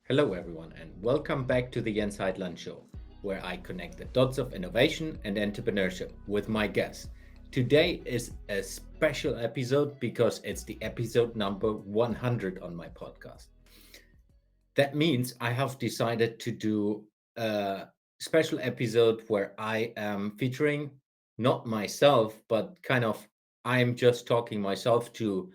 Hello, everyone, and welcome back to the Jens Heitland Show, where I connect the dots of innovation and entrepreneurship with my guests. Today is a special episode because it's the episode number 100 on my podcast. That means I have decided to do a special episode where I am featuring not myself, but kind of I'm just talking myself to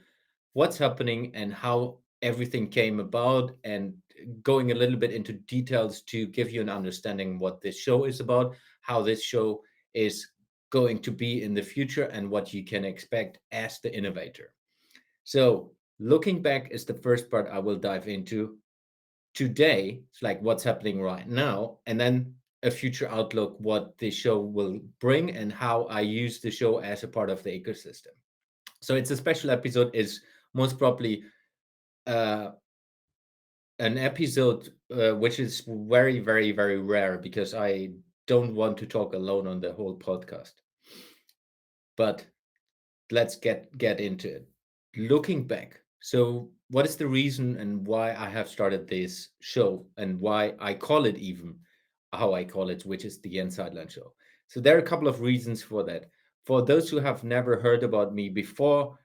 what's happening and how everything came about and going a little bit into details to give you an understanding what this show is about, how this show is going to be in the future and what you can expect as the innovator. So, looking back is the first part I will dive into. Today, it's like what's happening right now, and then a future outlook, what the show will bring and how I use the show as a part of the ecosystem. So it's a special episode, is most probably uh, an episode which is very, very, very rare because I don't want to talk alone on the whole podcast. But let's get into it. Looking back, so what is the reason and why I have started this show and why I call it even how I call it, which is the Jens Heitland Show. So there are a couple of reasons for that. For those who have never heard about me before,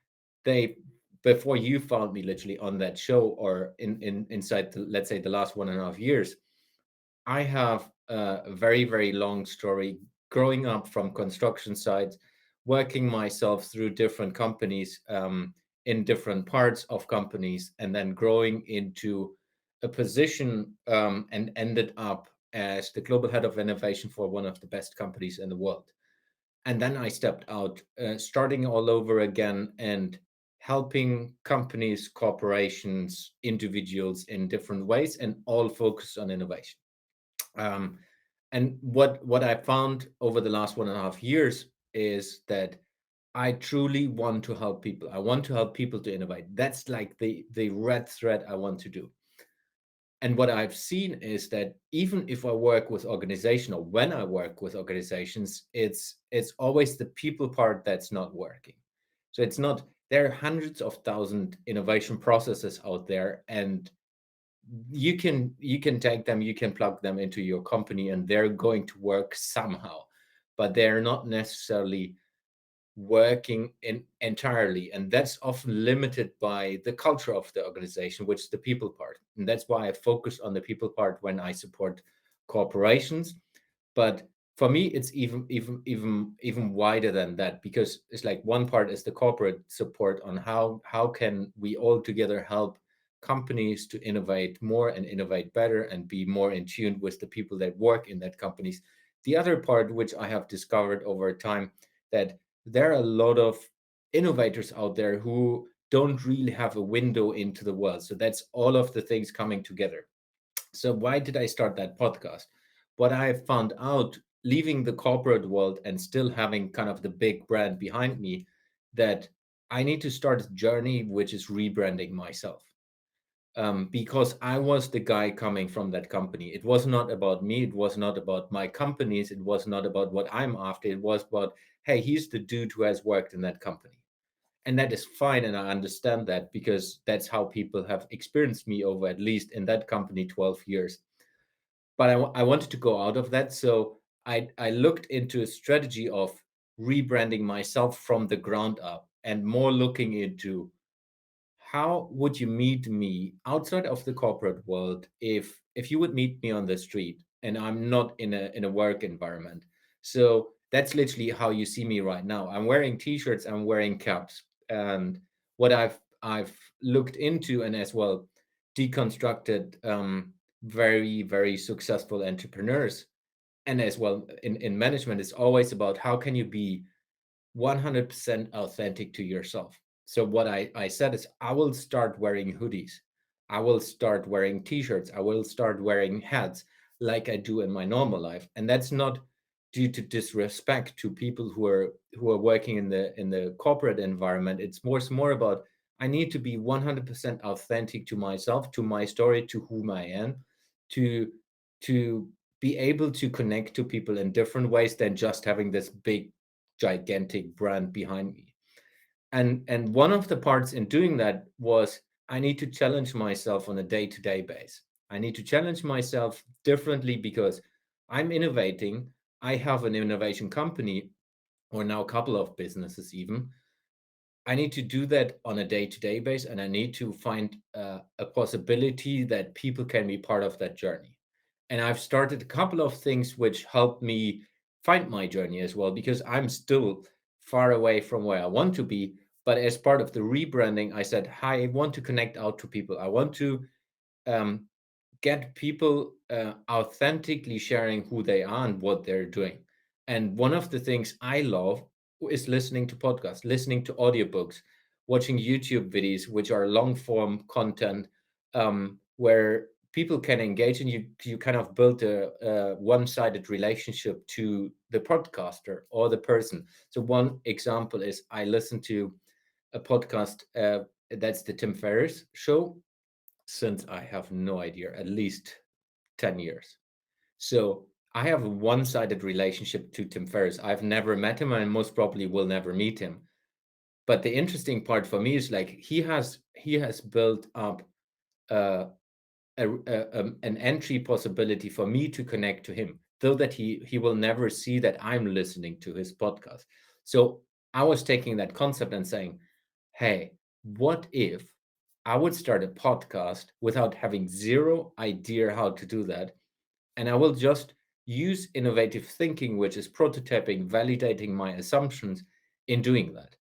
they before you found me literally on that show or inside let's say the last 1.5 years, I have a very, very long story growing up from construction sites, working myself through different companies in different parts of companies, and then growing into a position and ended up as the global head of innovation for one of the best companies in the world. And then I stepped out, starting all over again and helping companies, corporations, individuals in different ways, and all focused on innovation. Um, and what I found over the last 1.5 years is that I truly want to help people. I want to help people to innovate. That's like the red thread I want to do. And what I've seen is that even if I work with organization or when I work with organizations, it's always the people part that's not working. So it's not there are hundreds of thousand innovation processes out there, and you can take them, you can plug them into your company and they're going to work somehow, but they're not necessarily working in entirely, and that's often limited by the culture of the organization, which is the people part. And that's why I focus on the people part when I support corporations. But for me it's even wider than that, because it's like one part is the corporate support on how can we all together help companies to innovate more and innovate better and be more in tune with the people that work in that companies. The other part, which I have discovered over time, that there are a lot of innovators out there who don't really have a window into the world. So that's all of the things coming together. So why did I start that podcast? What I found out leaving the corporate world and still having kind of the big brand behind me, that I need to start a journey which is rebranding myself. Because I was the guy coming from that company. It was not about me. It was not about my companies. It was not about what I'm after. It was about, hey, he's the dude who has worked in that company. And that is fine. And I understand that because that's how people have experienced me over, at least in that company, 12 years. But I wanted to go out of that. So I looked into a strategy of rebranding myself from the ground up and more looking into how would you meet me outside of the corporate world if you would meet me on the street and I'm not in a work environment. So that's literally how you see me right now. I'm wearing t-shirts, I'm wearing caps. And what I've looked into and as well deconstructed very, very successful entrepreneurs, and as well in management, is always about how can you be 100% authentic to yourself. So what I said is I will start wearing hoodies. I will start wearing t-shirts. I will start wearing hats like I do in my normal life. And that's not due to disrespect to people who are working in the corporate environment. It's more about I need to be 100% authentic to myself, to my story, to whom I am, to to be able to connect to people in different ways than just having this big gigantic brand behind me. And one of the parts in doing that was I need to challenge myself on a day-to-day base. I need to challenge myself differently because I'm innovating. I have an innovation company, or now a couple of businesses even. I need to do that on a day-to-day basis, and I need to find a possibility that people can be part of that journey. And I've started a couple of things which help me find my journey as well, because I'm still far away from where I want to be. But as part of the rebranding, I said, "Hi, I want to connect out to people. I want to um, get people authentically sharing who they are and what they're doing." And one of the things I love is listening to podcasts, listening to audiobooks, watching YouTube videos, which are long form content, where people can engage, and you kind of build a one-sided relationship to the podcaster or the person. So one example is I listen to a podcast that's the Tim Ferriss Show, since I have no idea, at least 10 years. So I have a one sided relationship to Tim Ferriss. I've never met him and most probably will never meet him. But the interesting part for me is like he has built up uh, an entry possibility for me to connect to him, though that he will never see that I'm listening to his podcast. So I was taking that concept and saying, hey, what if I would start a podcast without having zero idea how to do that? And I will just use innovative thinking, which is prototyping, validating my assumptions in doing that.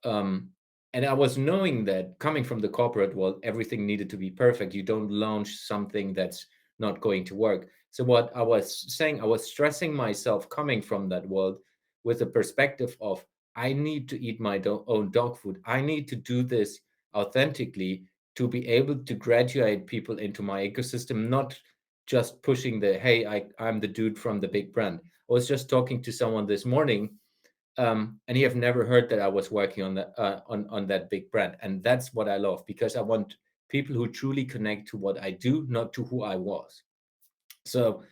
Um, and I was knowing that coming from the corporate world, everything needed to be perfect. You don't launch something that's not going to work. So, what I was saying, I was stressing myself coming from that world with the perspective of I need to eat my own dog food. I need to do this authentically to be able to graduate people into my ecosystem, not just pushing the hey, I'm the dude from the big brand. I was just talking to someone this morning, and you have never heard that I was working on that on that big brand, and that's what I love because I want people who truly connect to what I do, not to who I was. So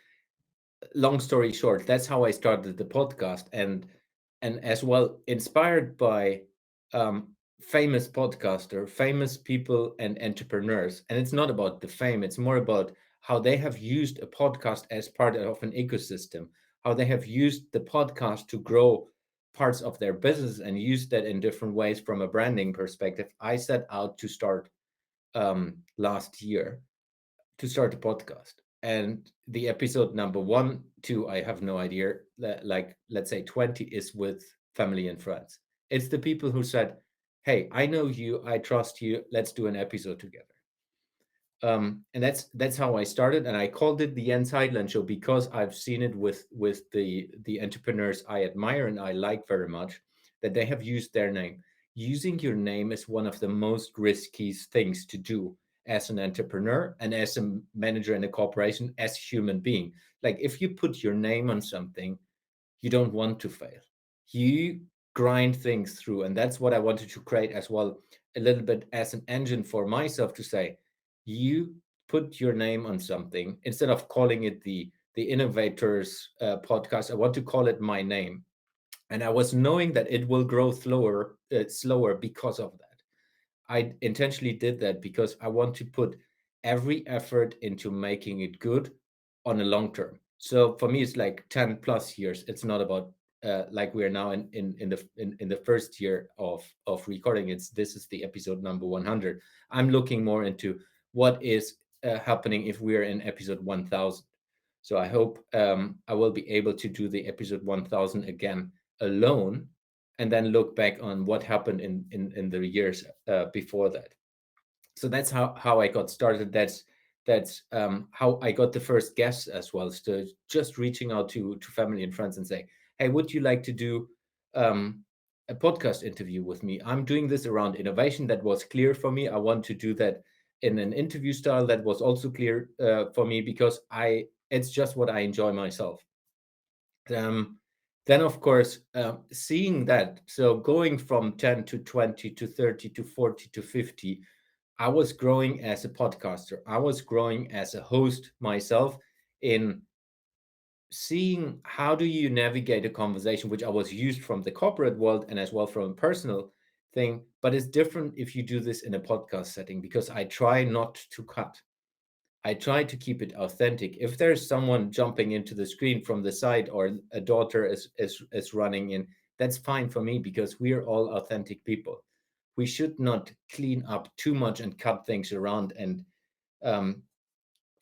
long story short, that's how I started the podcast, and as well inspired by um, famous podcaster, famous people and entrepreneurs. And it's not about the fame; it's more about how they have used a podcast as part of an ecosystem, how they have used the podcast to grow parts of their business and use that in different ways from a branding perspective. I set out to start last year to start a podcast. And the episode number one, two, I have no idea. Like, let's say 20 is with family and friends. It's the people who said, hey, I know you, I trust you, let's do an episode together. And that's how I started, and I called it the Jens Heitland Show because I've seen it with the entrepreneurs I admire and I like very much, that they have used their name. Using your name is one of the most risky things to do as an entrepreneur and as a manager in a corporation, as a human being. Like if you put your name on something, you don't want to fail. You grind things through, and that's what I wanted to create as well, a little bit as an engine for myself to say, you put your name on something instead of calling it the innovators podcast. I want to call it my name, and I was knowing that it will grow slower because of that. I intentionally did that because I want to put every effort into making it good on a long term. So for me, it's like 10 plus years. It's not about like we are now in the first year of recording. It's this is the episode number 100. I'm looking more into what is happening if we are in episode 1000. So I hope I will be able to do the episode 1000 again alone, and then look back on what happened in the years before that. So that's how I got started. That's how I got the first guests as well. So just reaching out to family and friends and saying, hey, would you like to do um, a podcast interview with me? I'm doing this around innovation. That was clear for me. I want to do that in an interview style. That was also clear for me because I it's just what I enjoy myself. um, then of course seeing that, so going from 10 to 20 to 30 to 40 to 50, I was growing as a podcaster, I was growing as a host myself, in seeing how do you navigate a conversation, which I was used from the corporate world and as well from a personal thing, but it's different if you do this in a podcast setting because I try not to cut. I try to keep it authentic. If there's someone jumping into the screen from the side or a daughter is running in, that's fine for me because we are all authentic people. We should not clean up too much and cut things around and um,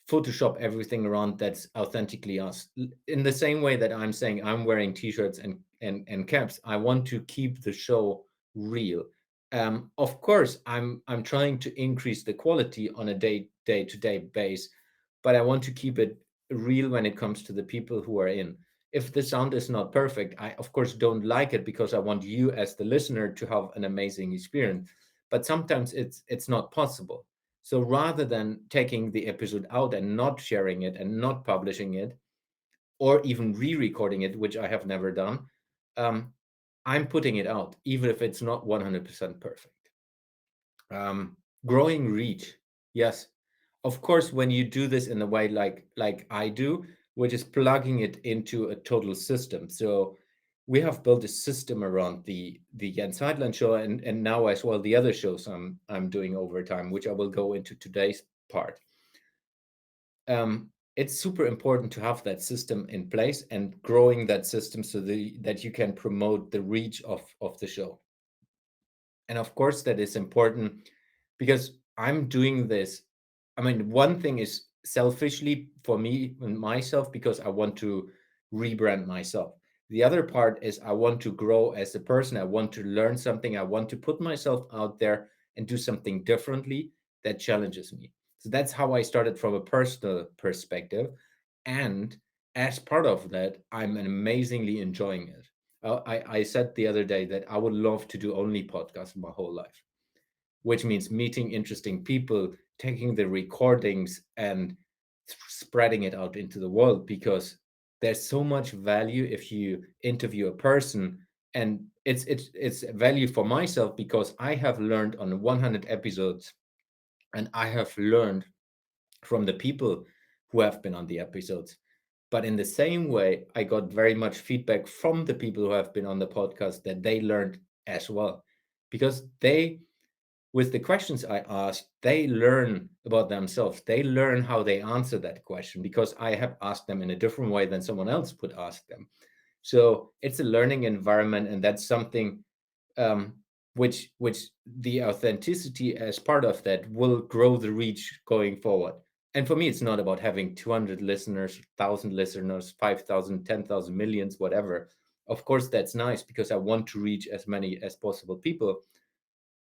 Photoshop everything around that's authentically us. In the same way that I'm saying I'm wearing t-shirts and caps, I want to keep the show real. Of course, I'm trying to increase the quality on a day to day base, but I want to keep it real when it comes to the people who are in. If the sound is not perfect, I of course don't like it because I want you as the listener to have an amazing experience. But sometimes it's not possible. So rather than taking the episode out and not sharing it and not publishing it, or even re-recording it, which I have never done, um, I'm putting it out, even if it's not 100% perfect. Growing reach, yes, of course. When you do this in a way like I do, which is plugging it into a total system. So we have built a system around the Jens Heitland show and now as well the other shows I'm doing over time, which I will go into today's part. It's super important to have that system in place and growing that system so that you can promote the reach of the show. And of course, that is important because I'm doing this. I mean, one thing is selfishly for me and myself because I want to rebrand myself. The other part is I want to grow as a person. I want to learn something. I want to put myself out there and do something differently that challenges me. So that's how I started from a personal perspective. And as part of that, I'm amazingly enjoying it. I said the other day that I would love to do only podcasts my whole life, which means meeting interesting people, taking the recordings and spreading it out into the world because there's so much value if you interview a person. And it's value for myself because I have learned on 100 episodes and I have learned from the people who have been on the episodes. But in the same way, I got very much feedback from the people who have been on the podcast that they learned as well. Because with the questions I asked, they learn about themselves. They learn how they answer that question because I have asked them in a different way than someone else would ask them. So it's a learning environment, and that's something um, which the authenticity as part of that will grow the reach going forward. And for me, it's not about having 200 listeners, 1,000 listeners, 5,000, 10,000, millions, whatever. Of course, that's nice because I want to reach as many as possible people.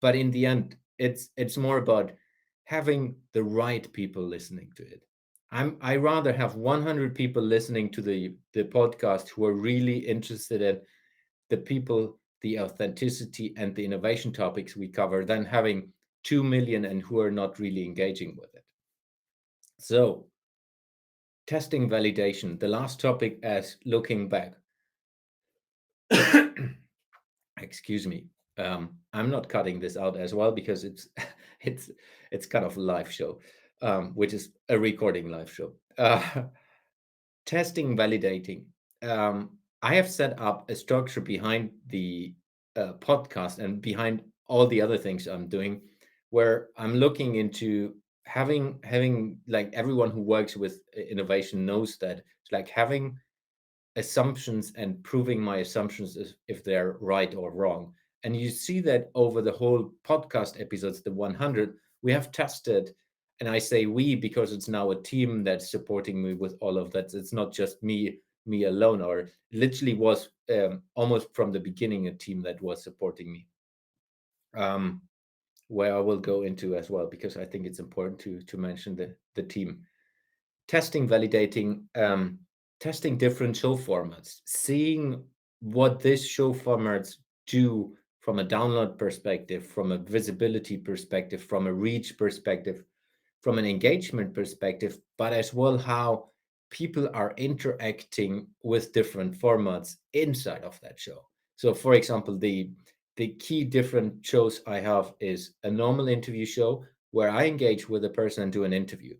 But in the end, it's more about having the right people listening to it. I rather have 100 people listening to the podcast who are really interested in the people, the authenticity, and the innovation topics we cover than having 2 million and who are not really engaging with it. So, testing validation, the last topic as looking back. Excuse me. I'm not cutting this out as well because it's it's kind of a live show, which is a recording live show. Testing, validating. I have set up a structure behind the podcast and behind all the other things I'm doing, where I'm looking into having like everyone who works with innovation knows that it's like having assumptions and proving my assumptions if they're right or wrong. And you see that over the whole podcast episodes, the 100, we have tested, and I say we because it's now a team that's supporting me with all of that. It's not just me alone, or literally was almost from the beginning a team that was supporting me. Um, where I will go into as well because I think it's important to mention the team testing, validating, testing different show formats, seeing what these show formats do from a download perspective, from a visibility perspective, from a reach perspective, from an engagement perspective, but as well how people are interacting with different formats inside of that show. So, for example, the key different shows I have is a normal interview show where I engage with a person and do an interview.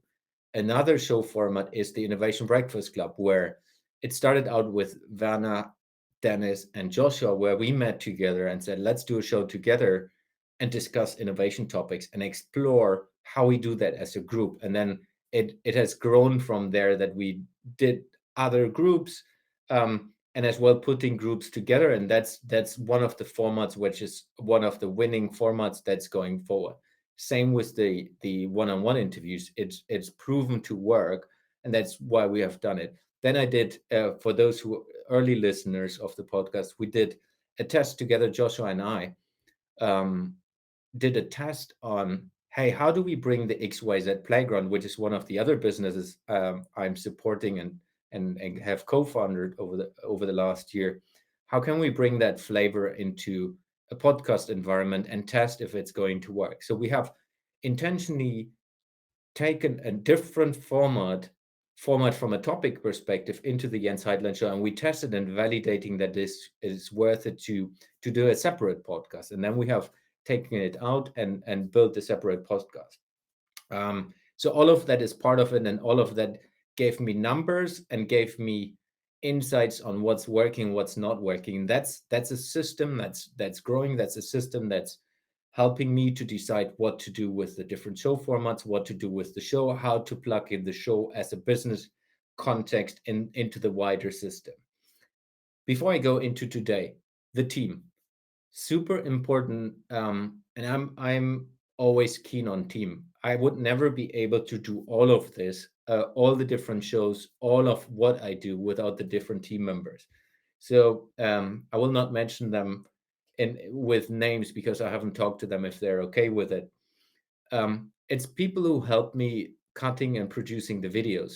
Another show format is the Innovation Breakfast Club, where it started out with Vanna, Dennis, and Joshua, where we met together and said, let's do a show together and discuss innovation topics and explore how we do that as a group. And then it has grown from there, that we did other groups, and as well putting groups together, and that's one of the formats, which is one of the winning formats that's going forward. Same with the one-on-one interviews. It's proven to work, and that's why we have done it. Then I did, for those who early listeners of the podcast, we did a test together, Joshua and I, um, did a test on, hey, how do we bring the XYZ playground, which is one of the other businesses I'm supporting and have co-founded over the last year. How can we bring that flavor into a podcast environment and test if it's going to work? So we have intentionally taken a different format from a topic perspective into the Jens Heitland Show, and we tested and validating that this is worth it to do a separate podcast, and then we have taken it out and built a separate podcast. So all of that is part of it, and all of that gave me numbers and gave me insights on what's working, what's not working. That's a system that's growing. That's a system that's helping me to decide what to do with the different show formats, what to do with the show, how to plug in the show as a business context into the wider system. Before I go into today, the team, super important, and I'm always keen on team. I would never be able to do all of this, all the different shows, all of what I do without the different team members. So I will not mention them in with names because I haven't talked to them if they're okay with it. It's people who help me cutting and producing the videos,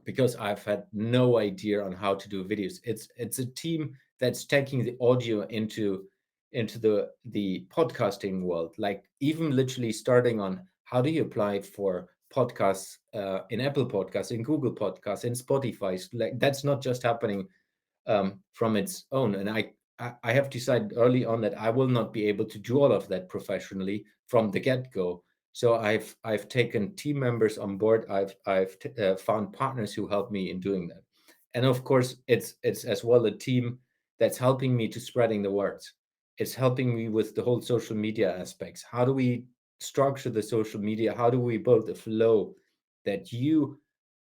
because I've had no idea on how to do videos. It's a team that's taking the audio into the podcasting world. Like, even literally starting on how do you apply for podcasts, in Apple Podcasts, in Google Podcasts, in Spotify. Like, that's not just happening from its own. And I have decided early on that I will not be able to do all of that professionally from the get go. So I've taken team members on board. I've found partners who help me in doing that, and of course it's as well a team that's helping me to spreading the words. It's helping me with the whole social media aspects. How do we structure the social media? How do we build a flow that you,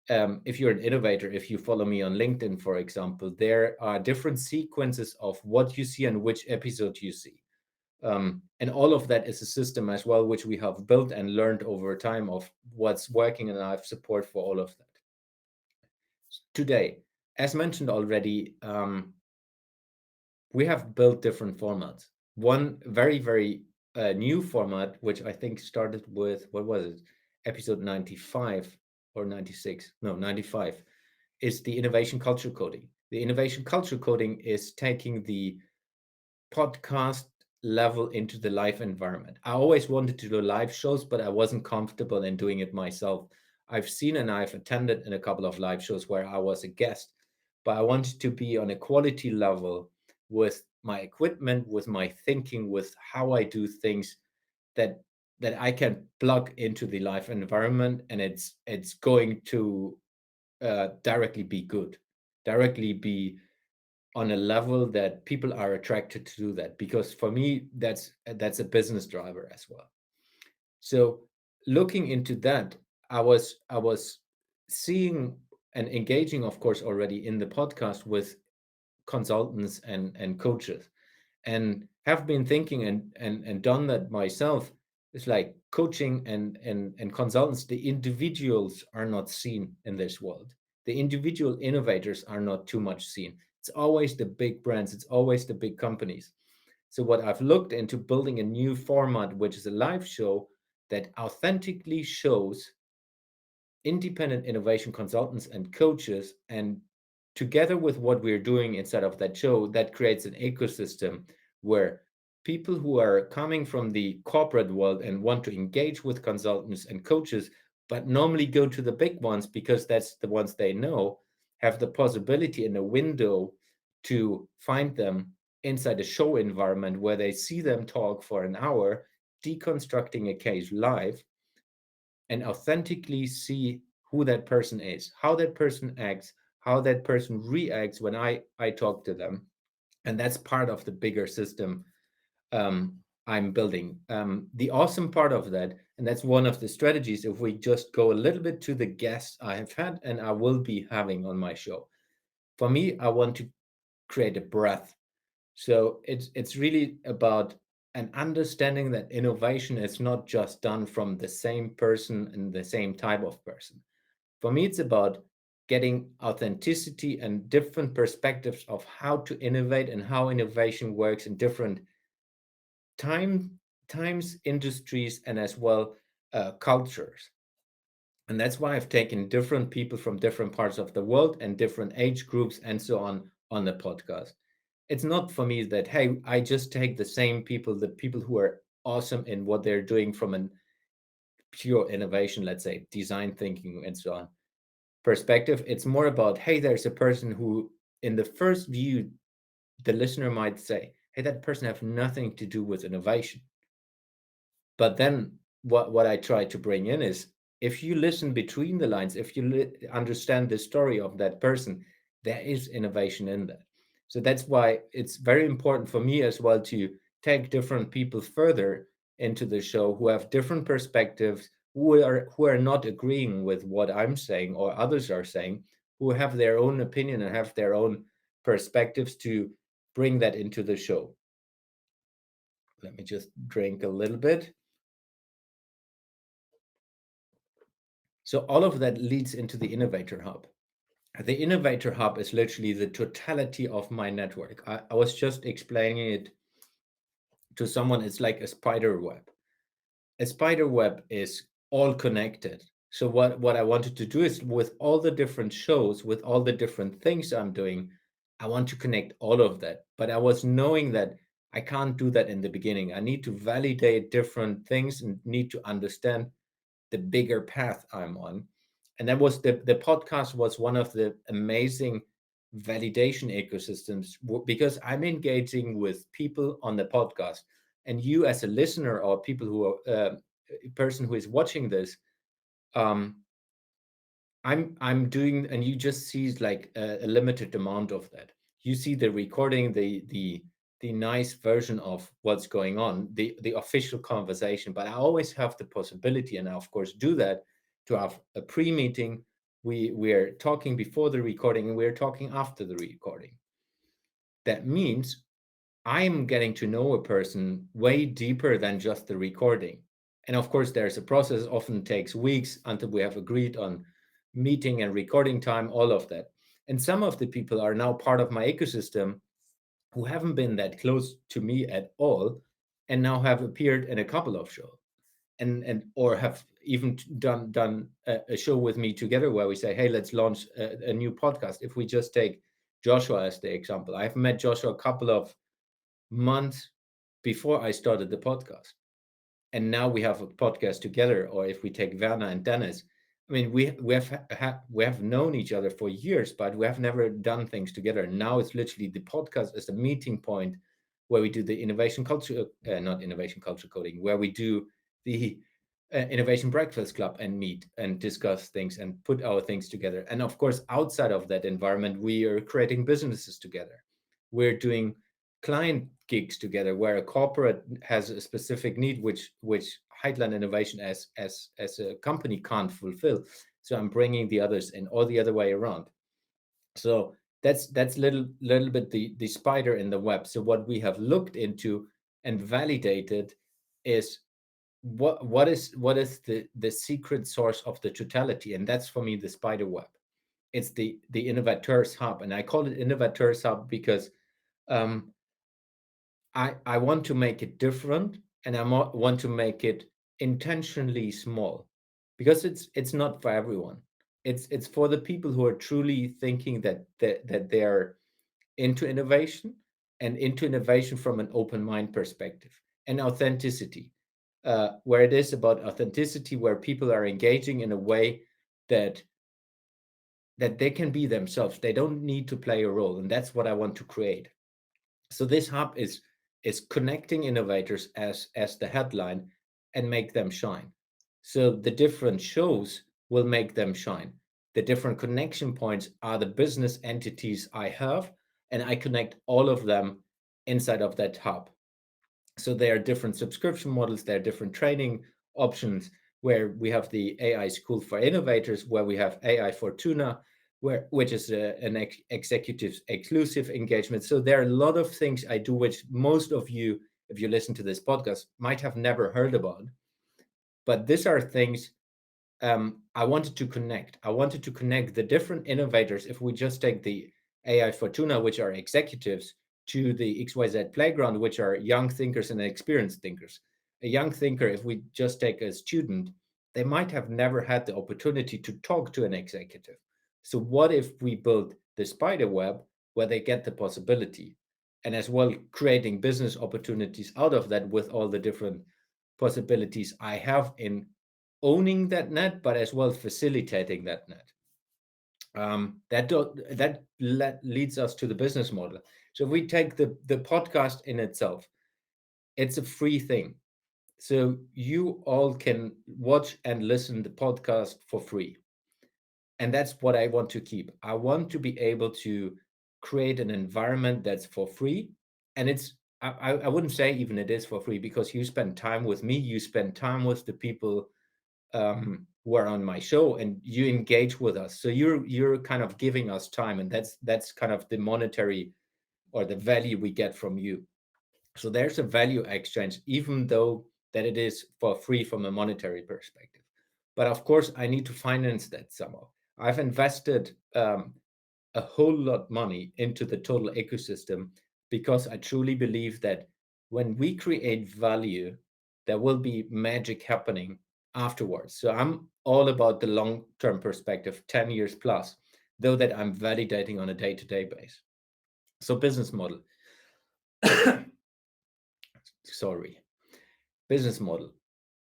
if you're an innovator, if you follow me on LinkedIn, for example, there are different sequences of what you see and which episode you see. And all of that is a system as well, which we have built and learned over time of what's working, and I have support for all of that. Today, as mentioned already, we have built different formats. One very, very new format, which I think started with, what was it, episode 95 or 96? No, 95, is the innovation culture coding. The innovation culture coding is taking the podcast level into the live environment. I always wanted to do live shows, but I wasn't comfortable in doing it myself. I've seen and I've attended in a couple of live shows where I was a guest, but I wanted to be on a quality level with my equipment, with my thinking, with how I do things, that I can plug into the live environment, and it's going to directly be good, directly be on a level that people are attracted to do that, because for me that's a business driver as well. So looking into that, I was seeing and engaging, of course, already in the podcast with consultants and coaches, and have been thinking and done that myself. It's like coaching and consultants, the individuals are not seen in this world. The individual innovators are not too much seen. It's always the big brands, it's always the big companies. So what I've looked into building a new format, which is a live show that authentically shows independent innovation consultants and coaches, and together with what we're doing inside of that show, that creates an ecosystem where people who are coming from the corporate world and want to engage with consultants and coaches, but normally go to the big ones because that's the ones they know, have the possibility in a window to find them inside a show environment where they see them talk for an hour, deconstructing a case live, and authentically see who that person is, how that person acts, how that person reacts when I talk to them. And that's part of the bigger system, I'm building. The awesome part of that, and that's one of the strategies, if we just go a little bit to the guests I have had and I will be having on my show. For me, I want to create a breadth. So it's really about an understanding that innovation is not just done from the same person and the same type of person. For me, it's about getting authenticity and different perspectives of how to innovate and how innovation works in different time times, industries, and as well cultures. And that's why I've taken different people from different parts of the world and different age groups and so on the podcast. It's not for me that, hey, I just take the people who are awesome in what they're doing from an pure innovation, let's say design thinking and so on perspective. It's more about, hey, there's a person who, in the first view, the listener might say, hey, that person have nothing to do with innovation. But then what I try to bring in is, if you listen between the lines, if you understand the story of that person, there is innovation in that. So that's why it's very important for me as well to take different people further into the show who have different perspectives, who are not agreeing with what I'm saying or others are saying, who have their own opinion and have their own perspectives, to bring that into the show. Let me just drink a little bit. So all of that leads into the Innovator Hub. The Innovator Hub is literally the totality of my network. I was just explaining it to someone. It's like a spider web. A spider web is all connected. So what I wanted to do is, with all the different shows, with all the different things I'm doing, I want to connect all of that. But I was knowing that I can't do that in the beginning. I need to validate different things and need to understand the bigger path I'm on. And that was the podcast was one of the amazing validation ecosystems, because I'm engaging with people on the podcast, and you as a listener, or people who are person who is watching this, um, I'm doing, and you just see like a limited amount of that. You see the recording, the nice version of what's going on, the official conversation. But I always have the possibility, and I of course do that, to have a pre-meeting. We're talking before the recording, and we're talking after the recording. That means I'm getting to know a person way deeper than just the recording. And of course, there's a process, often takes weeks until we have agreed on meeting and recording time, all of that. And some of the people are now part of my ecosystem who haven't been that close to me at all, and now have appeared in a couple of shows, and or have even done a show with me together, where we say, hey, let's launch a new podcast. If we just take Joshua as the example, I've met Joshua a couple of months before I started the podcast, and now we have a podcast together. Or if we take Werner and Dennis, I mean, we have known each other for years, but we have never done things together. Now it's literally the podcast as a meeting point, where we do the innovation culture, not innovation culture coding, where we do the innovation breakfast club and meet and discuss things and put our things together. And of course, outside of that environment, we are creating businesses together. We're doing client gigs together, where a corporate has a specific need, which Heitland Innovation as a company can't fulfill. So I'm bringing the others in, or the other way around. So that's little bit the spider in the web. So what we have looked into and validated is, what is the secret source of the totality. And that's for me the spider web. It's the Innovateurs Hub, and I call it Innovateurs Hub because um, I want to make it different, and want to make it intentionally small, because it's not for everyone. It's for the people who are truly thinking that they're into innovation, and into innovation from an open mind perspective, and authenticity, where it is about authenticity, where people are engaging in a way that they can be themselves. They don't need to play a role, and that's what I want to create. So this hub is connecting innovators as the headline, and make them shine. So the different shows will make them shine. The different connection points are the business entities I have, and I connect all of them inside of that hub. So there are different subscription models, there are different training options, where we have the AI School for Innovators, where we have AI Fortuna, which is an executive exclusive engagement. So there are a lot of things I do, which most of you, if you listen to this podcast, might have never heard about. But these are things I wanted to connect. I wanted to connect the different innovators. If we just take the AI Fortuna, which are executives, to the XYZ Playground, which are young thinkers and experienced thinkers. A young thinker, if we just take a student, they might have never had the opportunity to talk to an executive. So, what if we build the spider web where they get the possibility, and as well creating business opportunities out of that with all the different possibilities I have in owning that net, but as well facilitating that net. That leads us to the business model. So if we take the podcast in itself, it's a free thing. So you all can watch and listen the podcast for free, and that's what I want to keep. I want to be able to create an environment that's for free, and I wouldn't say even it is for free, because you spend time with me, you spend time with the people who are on my show, and you engage with us. So you're kind of giving us time, and that's kind of the monetary or the value we get from you. So there's a value exchange, even though that it is for free from a monetary perspective. But of course, I need to finance that somehow. I've invested a whole lot money into the total ecosystem, because I truly believe that when we create value, there will be magic happening afterwards. So I'm all about the long-term perspective, 10 years plus, though that I'm validating on a day-to-day base. So business model. Sorry. Business model.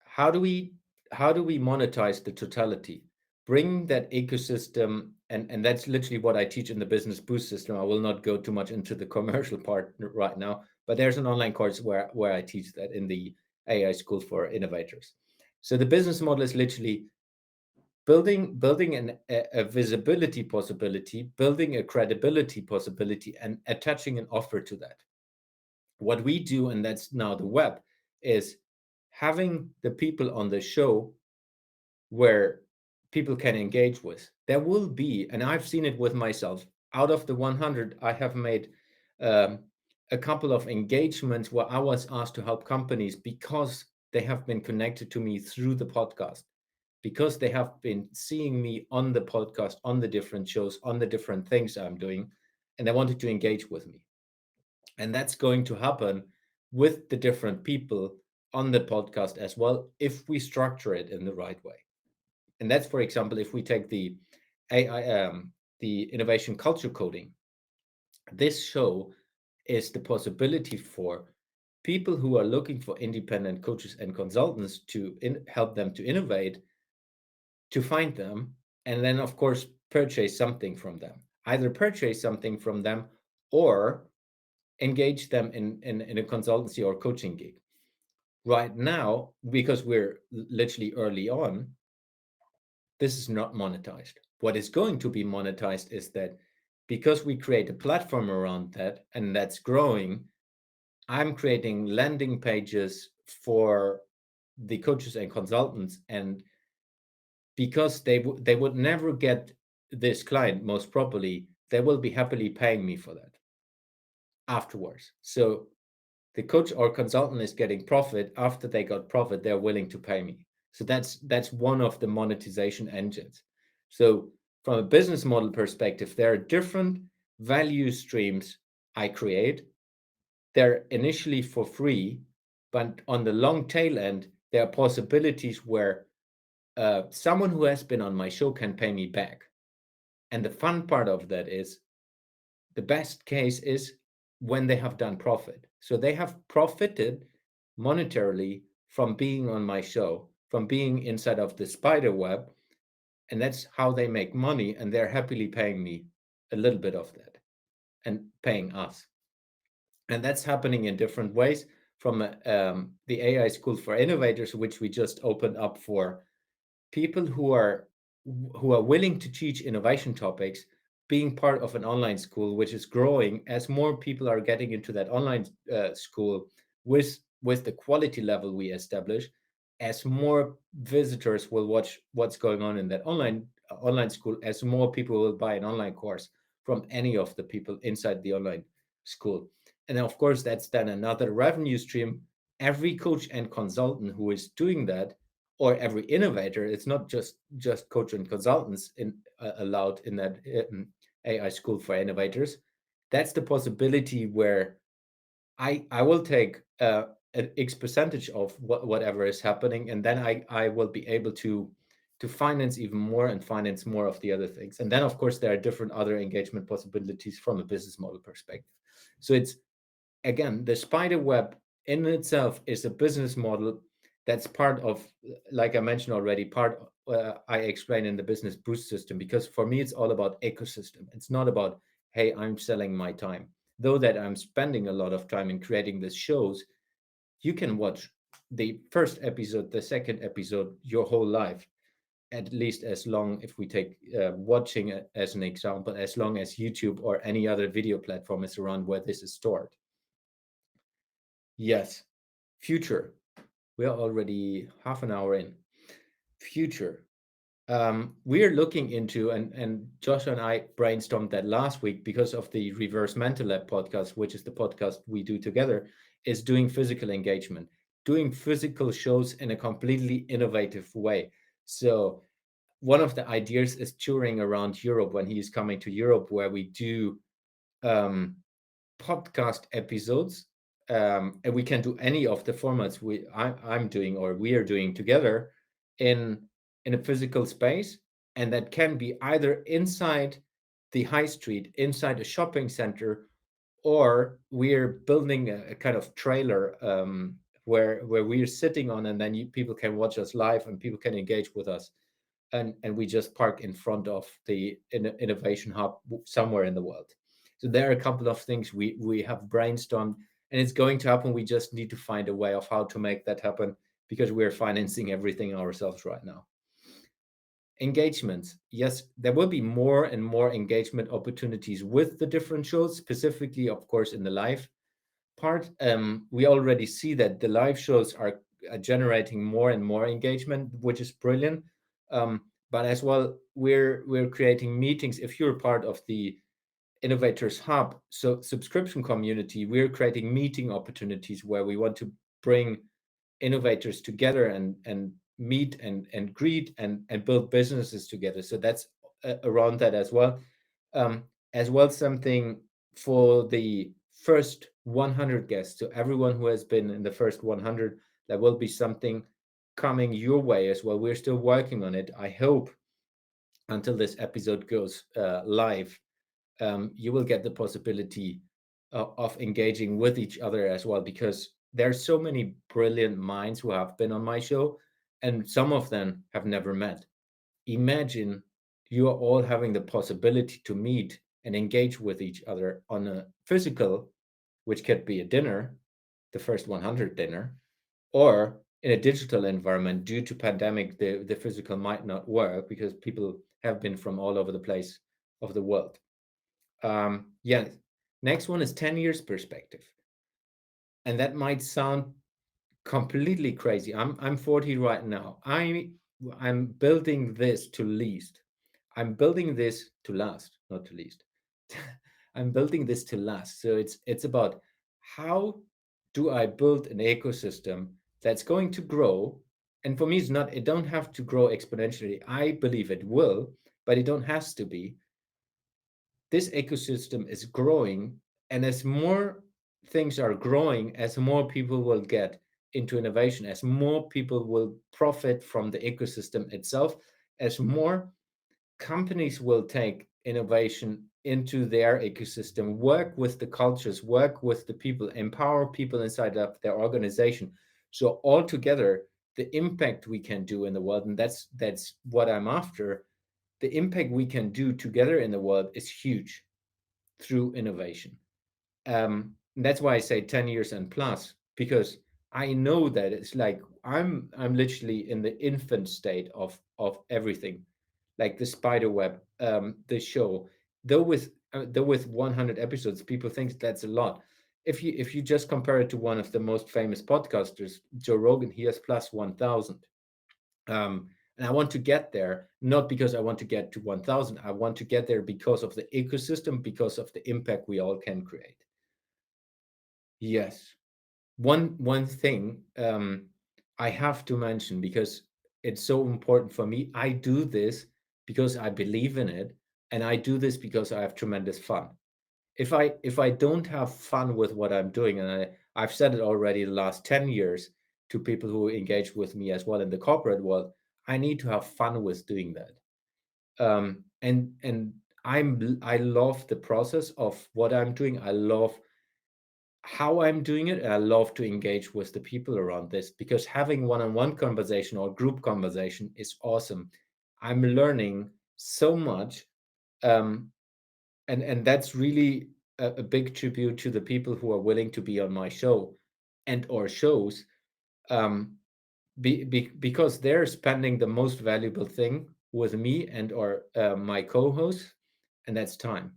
How do we monetize the totality? Bring that ecosystem, and that's literally what I teach in the business boost system. I will not go too much into the commercial part right now, but there's an online course where I teach that in the AI School for Innovators. So the business model is literally building a visibility possibility, building a credibility possibility, and attaching an offer to that. What we do, and that's now the web, is having the people on the show where people can engage with. There will be, and I've seen it with myself, out of the 100, I have made um, a couple of engagements where I was asked to help companies because they have been connected to me through the podcast, because they have been seeing me on the podcast, on the different shows, on the different things I'm doing, and they wanted to engage with me. And that's going to happen with the different people on the podcast as well, if we structure it in the right way. And that's, for example, if we take the AI, the innovation culture coding. This show is the possibility for people who are looking for independent coaches and consultants to help them to innovate, to find them, and then, of course, purchase something from them. Either purchase something from them or engage them in a consultancy or coaching gig. Right now, because we're literally early on, this is not monetized. What is going to be monetized is that, because we create a platform around that and that's growing, I'm creating landing pages for the coaches and consultants. And because they would never get this client, most probably, they will be happily paying me for that afterwards. So the coach or consultant is getting profit. After they got profit, they're willing to pay me. So that's one of the monetization engines. So from a business model perspective, there are different value streams I create. They're initially for free, but on the long tail end, there are possibilities where someone who has been on my show can pay me back. And the fun part of that is, the best case is when they have done profit. So they have profited monetarily from being on my show, from being inside of the spider web, and that's how they make money. And they're happily paying me a little bit of that and paying us. And that's happening in different ways, from the AI School for Innovators, which we just opened up for people who are willing to teach innovation topics, being part of an online school which is growing as more people are getting into that online school with with the quality level we establish, as more visitors will watch what's going on in that online school, as more people will buy an online course from any of the people inside the online school. And of course, that's then another revenue stream. Every coach and consultant who is doing that, or every innovator, it's not just coach and consultants allowed in that AI school for innovators. That's the possibility where I will take an X percentage of whatever is happening, and then I will be able to finance even more and finance more of the other things. And then of course there are different other engagement possibilities from a business model perspective. So it's, again, the spider web in itself is a business model that's part of, like I mentioned already, part I explain in the business boost system, because for me it's all about ecosystem. It's not about, hey, I'm selling my time, though that I'm spending a lot of time in creating these shows. You can watch the first episode, the second episode, your whole life, at least as long, if we take watching as an example, as long as YouTube or any other video platform is around where this is stored. Yes. Future. We are already half an hour in. Future. We're looking into, and Josh and I brainstormed that last week because of the Reverse Mental Lab podcast, which is the podcast we do together, is doing physical engagement, doing physical shows in a completely innovative way. So one of the ideas is touring around Europe when he is coming to Europe, where we do um, podcast episodes, and we can do any of the formats I'm doing or we are doing together in a physical space, and that can be either inside the high street, inside a shopping center, or we're building a kind of trailer where we're sitting on, and then people can watch us live and people can engage with us, and we just park in front of the innovation hub somewhere in the world. So there are a couple of things we have brainstormed, and it's going to happen. We just need to find a way of how to make that happen, because we're financing everything ourselves right now. Engagements, yes, there will be more and more engagement opportunities with the different shows, specifically of course in the live part. We already see that the live shows are generating more and more engagement, which is brilliant. Um, but as well, we're creating meetings. If you're part of the Innovators Hub, so subscription community, we're creating meeting opportunities where we want to bring innovators together and meet and greet and build businesses together. So that's around that as well. As well, something for the first 100 guests. So everyone who has been in the first 100, there will be something coming your way as well. We're still working on it. I hope until this episode goes live, you will get the possibility of engaging with each other as well, because there's so many brilliant minds who have been on my show, and some of them have never met. Imagine you are all having the possibility to meet and engage with each other on a physical, which could be a dinner, the first 100 dinner, or in a digital environment. Due to pandemic, the physical might not work because people have been from all over the place of the world. Yeah. Next one is 10 years perspective. And that might sound completely crazy. I'm 40 right now. I'm building this to least. I'm building this to last, not to least. I'm building this to last. So it's about, how do I build an ecosystem that's going to grow? And for me, it don't have to grow exponentially. I believe it will, but it don't has to be. This ecosystem is growing, and as more things are growing, as more people will get into innovation, as more people will profit from the ecosystem itself, as more companies will take innovation into their ecosystem, work with the cultures, work with the people, empower people inside of their organization. So altogether, the impact we can do in the world, and that's what I'm after, the impact we can do together in the world is huge through innovation. That's why I say 10 years and plus, because I know that it's like I'm literally in the infant state of everything, like the spider web, the show. Though with 100 episodes, people think that's a lot. if you just compare it to one of the most famous podcasters, Joe Rogan, he has plus 1,000. And I want to get there, not because I want to get to 1,000. I want to get there because of the ecosystem, because of the impact we all can create. Yes. One thing I have to mention, because it's so important for me. I do this because I believe in it, and I do this because I have tremendous fun. If I don't have fun with what I'm doing, and I've said it already the last 10 years to people who engage with me as well in the corporate world, I need to have fun with doing that. And I love the process of what I'm doing. I love how I'm doing it, and I love to engage with the people around this, because having one-on-one conversation or group conversation is awesome. I'm learning so much, um, and that's really a big tribute to the people who are willing to be on my show and or shows, um, because they're spending the most valuable thing with me and or my co-host, and that's time.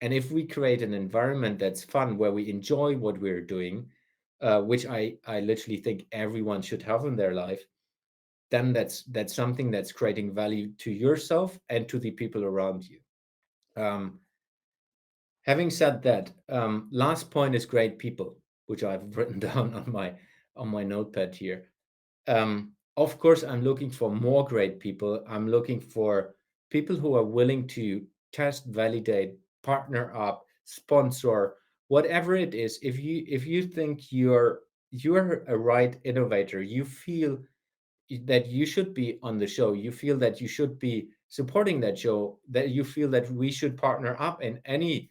And if we create an environment that's fun, where we enjoy what we're doing, which I literally think everyone should have in their life, then that's something that's creating value to yourself and to the people around you. Um, Having said that, last point is great people, which I've written down on my notepad here. Of course, I'm looking for more great people. I'm looking for people who are willing to test, validate, partner up, sponsor, whatever it is. If you think you're a right innovator, you feel that you should be on the show, you feel that you should be supporting that show, that you feel that we should partner up in any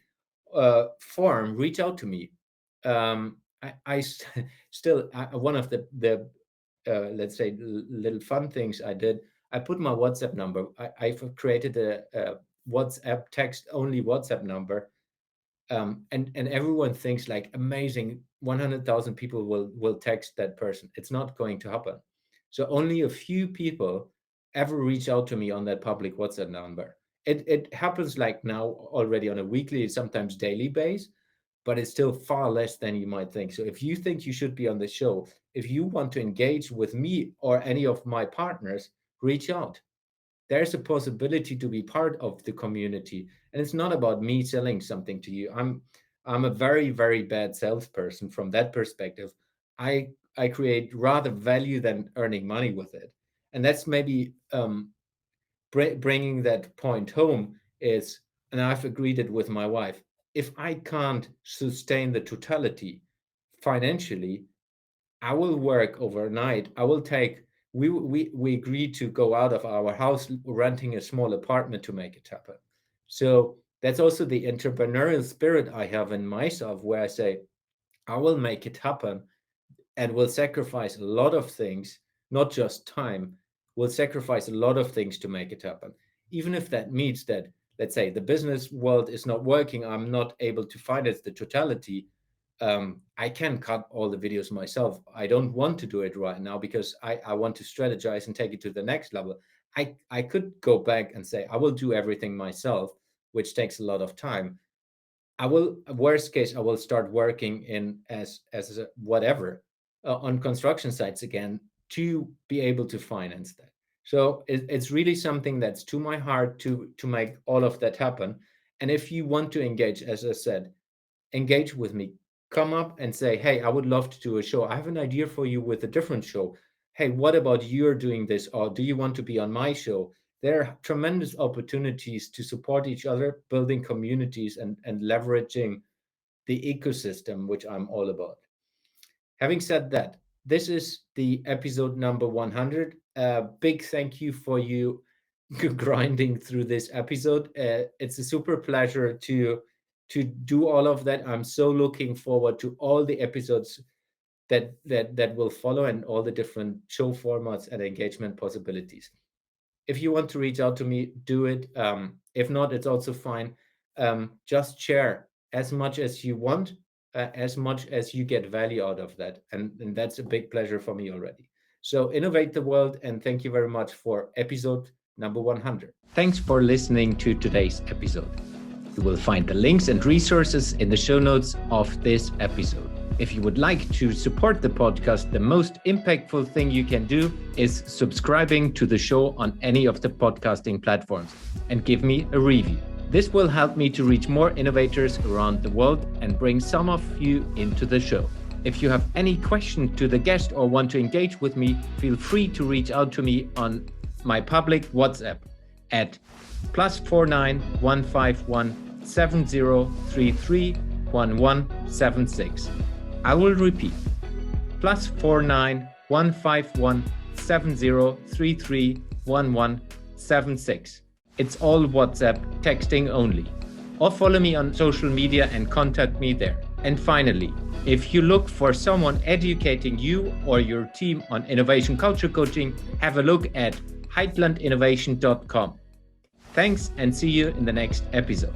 form, reach out to me. Still, one of the let's say little fun things I did, I put my WhatsApp number. I've created a WhatsApp text only WhatsApp number, and everyone thinks like amazing 100,000 people will text that person. It's not going to happen. So only a few people ever reach out to me on that public WhatsApp number. It happens like now already on a weekly, sometimes daily base, but it's still far less than you might think. So if you think you should be on the show, if you want to engage with me or any of my partners, reach out. There's a possibility to be part of the community, and it's not about me selling something to you. I'm a very very bad salesperson from that perspective. I create rather value than earning money with it, and that's maybe bringing that point home is, and I've agreed it with my wife. If I can't sustain the totality financially, I will work overnight. I will take. We agreed to go out of our house, renting a small apartment to make it happen. So that's also the entrepreneurial spirit I have in myself, where I say I will make it happen, and will sacrifice a lot of things, not just time. Will sacrifice a lot of things to make it happen, even if that means that, let's say, the business world is not working. I'm not able to finance the totality. I can cut all the videos myself. I don't want to do it right now because I want to strategize and take it to the next level. I could go back and say I will do everything myself, which takes a lot of time. I will, worst case, I will start working in as whatever on construction sites again to be able to finance that. So it's really something that's to my heart to make all of that happen. And if you want to engage, as I said, engage with me. Come up and say, hey, I would love to do a show. I have an idea for you with a different show. Hey, what about you're doing this? Or do you want to be on my show? There are tremendous opportunities to support each other, building communities and leveraging the ecosystem, which I'm all about. Having said that, this is the episode number 100. Big thank you for you grinding through this episode. It's a super pleasure to do all of that. I'm so looking forward to all the episodes that will follow, and all the different show formats and engagement possibilities. If you want to reach out to me, do it. If not, it's also fine. Just share as much as you want, as much as you get value out of that. And that's a big pleasure for me already. So innovate the world, and thank you very much for episode number 100. Thanks for listening to today's episode. You will find the links and resources in the show notes of this episode. If you would like to support the podcast, the most impactful thing you can do is subscribing to the show on any of the podcasting platforms and give me a review. This will help me to reach more innovators around the world and bring some of you into the show. If you have any question to the guest or want to engage with me, feel free to reach out to me on my public WhatsApp at +49 151 7033 1176. I will repeat, +49 151 7033 1176. It's all WhatsApp, texting only. Or follow me on social media and contact me there. And finally, if you look for someone educating you or your team on innovation culture coaching, have a look at heitlandinnovation.com. Thanks and see you in the next episode.